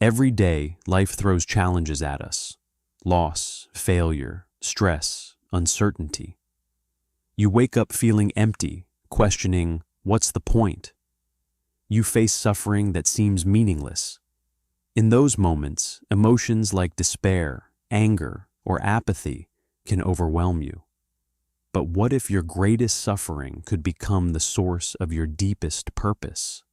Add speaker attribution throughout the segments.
Speaker 1: Every day, life throws challenges at us: loss, failure, stress, uncertainty. You wake up feeling empty, questioning, what's the point? You face suffering that seems meaningless. In those moments, emotions like despair, anger, or apathy can overwhelm you. But what if your greatest suffering could become the source of your deepest purpose?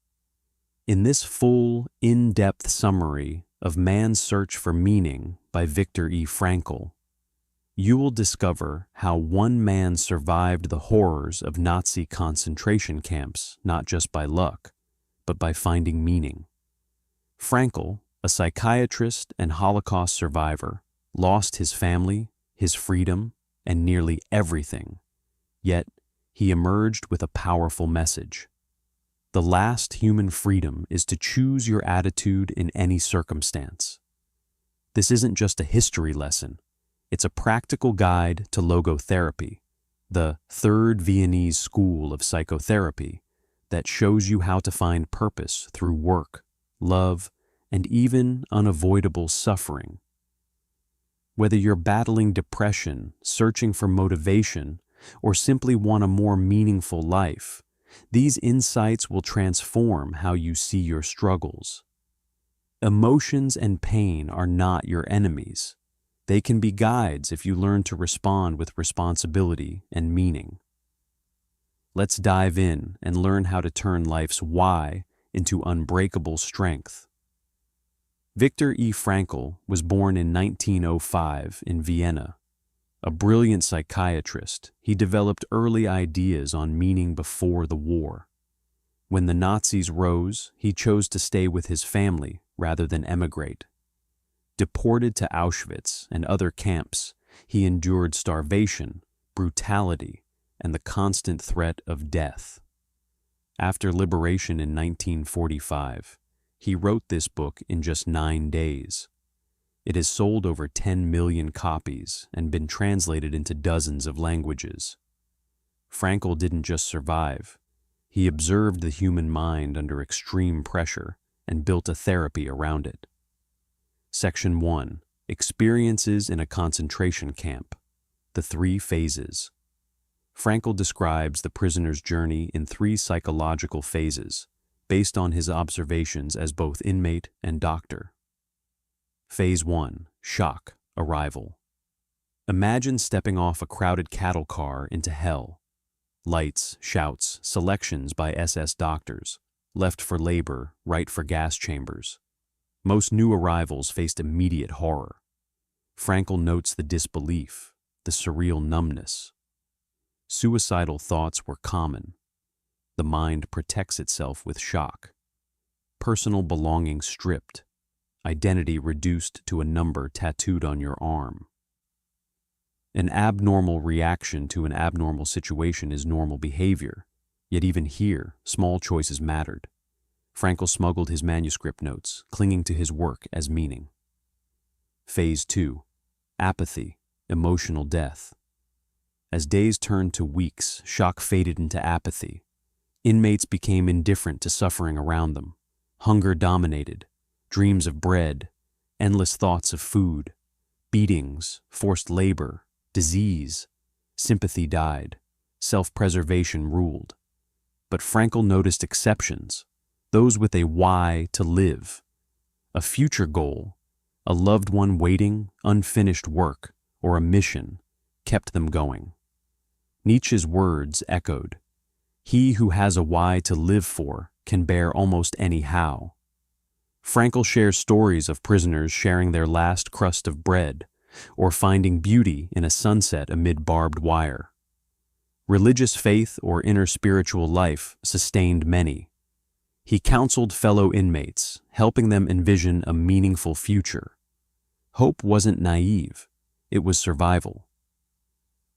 Speaker 1: In this full, in-depth summary of Man's Search for Meaning by Viktor E. Frankl, you will discover how one man survived the horrors of Nazi concentration camps not just by luck, but by finding meaning. Frankl, a psychiatrist and Holocaust survivor, lost his family, his freedom, and nearly everything. Yet, he emerged with a powerful message. The last human freedom is to choose your attitude in any circumstance. This isn't just a history lesson. It's a practical guide to logotherapy, the third Viennese school of psychotherapy that shows you how to find purpose through work, love, and even unavoidable suffering. Whether you're battling depression, searching for motivation, or simply want a more meaningful life, these insights will transform how you see your struggles. Emotions and pain are not your enemies. They can be guides if you learn to respond with responsibility and meaning. Let's dive in and learn how to turn life's why into unbreakable strength. Viktor E. Frankl was born in 1905 in Vienna. A brilliant psychiatrist, he developed early ideas on meaning before the war. When the Nazis rose, he chose to stay with his family rather than emigrate. Deported to Auschwitz and other camps, he endured starvation, brutality, and the constant threat of death. After liberation in 1945, he wrote this book in just 9 days. It has sold over 10 million copies and been translated into dozens of languages. Frankl didn't just survive. He observed the human mind under extreme pressure and built a therapy around it. Section 1. Experiences in a concentration camp. The 3 phases. Frankl describes the prisoner's journey in 3 psychological phases, based on his observations as both inmate and doctor. Phase 1. Shock, arrival. Imagine stepping off a crowded cattle car into hell. Lights, shouts, selections by SS doctors, left for labor, right for gas chambers. Most new arrivals faced immediate horror. Frankl notes the disbelief, the surreal numbness. Suicidal thoughts were common. The mind protects itself with shock. Personal belongings stripped. Identity reduced to a number tattooed on your arm. An abnormal reaction to an abnormal situation is normal behavior, yet even here, small choices mattered. Frankl smuggled his manuscript notes, clinging to his work as meaning. Phase 2. Apathy, emotional death. As days turned to weeks, shock faded into apathy. Inmates became indifferent to suffering around them. Hunger dominated. Dreams of bread, endless thoughts of food, beatings, forced labor, disease. Sympathy died. Self-preservation ruled. But Frankl noticed exceptions, those with a why to live, a future goal, a loved one waiting, unfinished work, or a mission, kept them going. Nietzsche's words echoed, "He who has a why to live for can bear almost any how." Frankl shares stories of prisoners sharing their last crust of bread or finding beauty in a sunset amid barbed wire. Religious faith or inner spiritual life sustained many. He counseled fellow inmates, helping them envision a meaningful future. Hope wasn't naive, it was survival.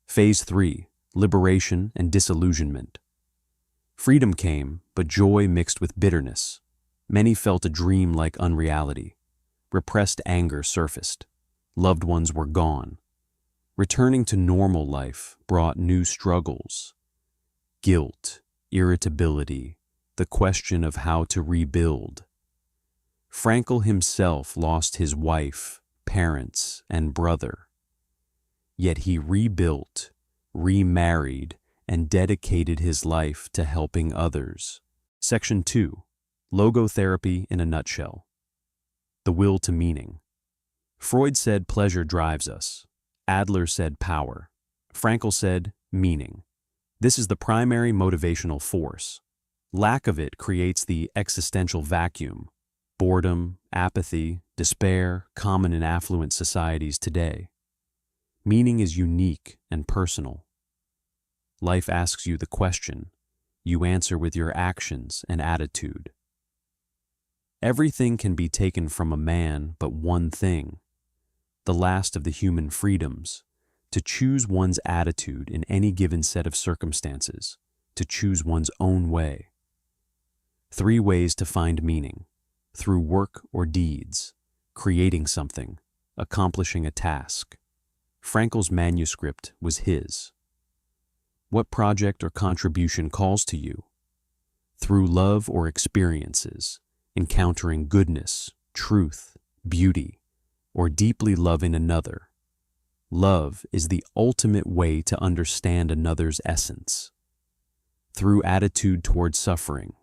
Speaker 1: Phase 3. Liberation and disillusionment. Freedom came, but joy mixed with bitterness. Many felt a dream-like unreality. Repressed anger surfaced. Loved ones were gone. Returning to normal life brought new struggles. Guilt, irritability, the question of how to rebuild. Frankl himself lost his wife, parents, and brother. Yet he rebuilt, remarried, and dedicated his life to helping others. Section 2. Logotherapy in a nutshell. The will to meaning. Freud said pleasure drives us. Adler said power. Frankl said meaning. This is the primary motivational force. Lack of it creates the existential vacuum. Boredom, apathy, despair, common in affluent societies today. Meaning is unique and personal. Life asks you the question. You answer with your actions and attitude. Everything can be taken from a man but one thing, the last of the human freedoms, to choose one's attitude in any given set of circumstances, to choose one's own way. 3 ways to find meaning: through work or deeds, creating something, accomplishing a task. Frankl's manuscript was his. What project or contribution calls to you? Through love or experiences, encountering goodness, truth, beauty, or deeply loving another. Love is the ultimate way to understand another's essence. Through attitude toward suffering.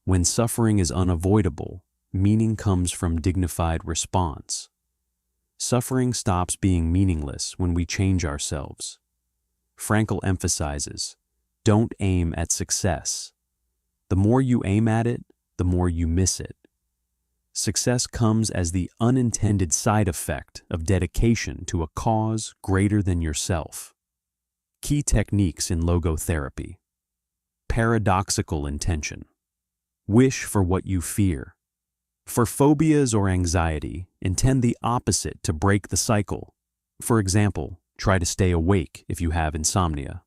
Speaker 1: When suffering is unavoidable, meaning comes from dignified response. Suffering stops being meaningless when we change ourselves. Frankl emphasizes, don't aim at success. The more you aim at it, the more you miss it. Success comes as the unintended side effect of dedication to a cause greater than yourself. Key techniques in logotherapy. Paradoxical intention. Wish for what you fear. For phobias or anxiety, intend the opposite to break the cycle. For example, try to stay awake if you have insomnia.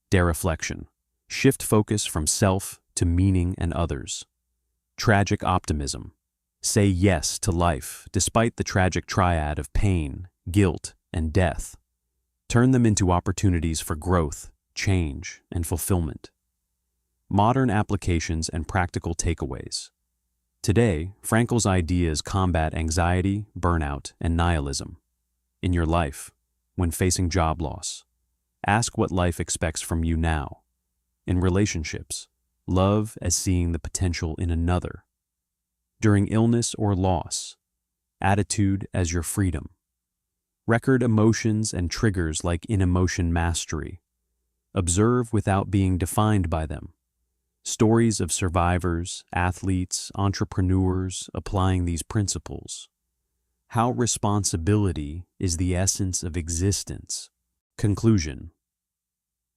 Speaker 1: Dereflection. Shift focus from self to meaning and others. Tragic optimism. Say yes to life despite the tragic triad of pain, guilt, and death. Turn them into opportunities for growth, change, and fulfillment. Modern applications and practical takeaways. Today, Frankl's ideas combat anxiety, burnout, and nihilism. In your life, when facing job loss, ask what life expects from you now. In relationships, love as seeing the potential in another. During illness or loss, attitude as your freedom. Record emotions and triggers like in emotion mastery. Observe without being defined by them. Stories of survivors, athletes, entrepreneurs applying these principles. How responsibility is the essence of existence. Conclusion.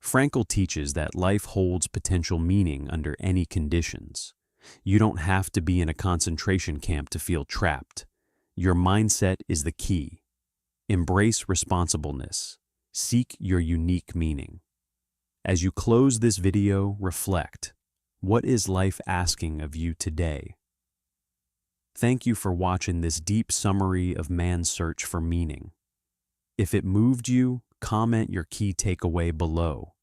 Speaker 1: Frankl teaches that life holds potential meaning under any conditions. You don't have to be in a concentration camp to feel trapped. Your mindset is the key. Embrace responsibleness. Seek your unique meaning. As you close this video, reflect. What is life asking of you today? Thank you for watching this deep summary of man's search for meaning. If it moved you, comment your key takeaway below.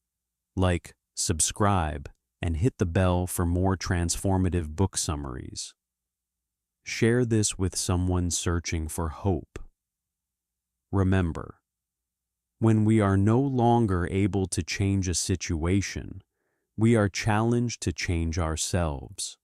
Speaker 1: Like, subscribe, and hit the bell for more transformative book summaries. Share this with someone searching for hope. Remember, when we are no longer able to change a situation, we are challenged to change ourselves.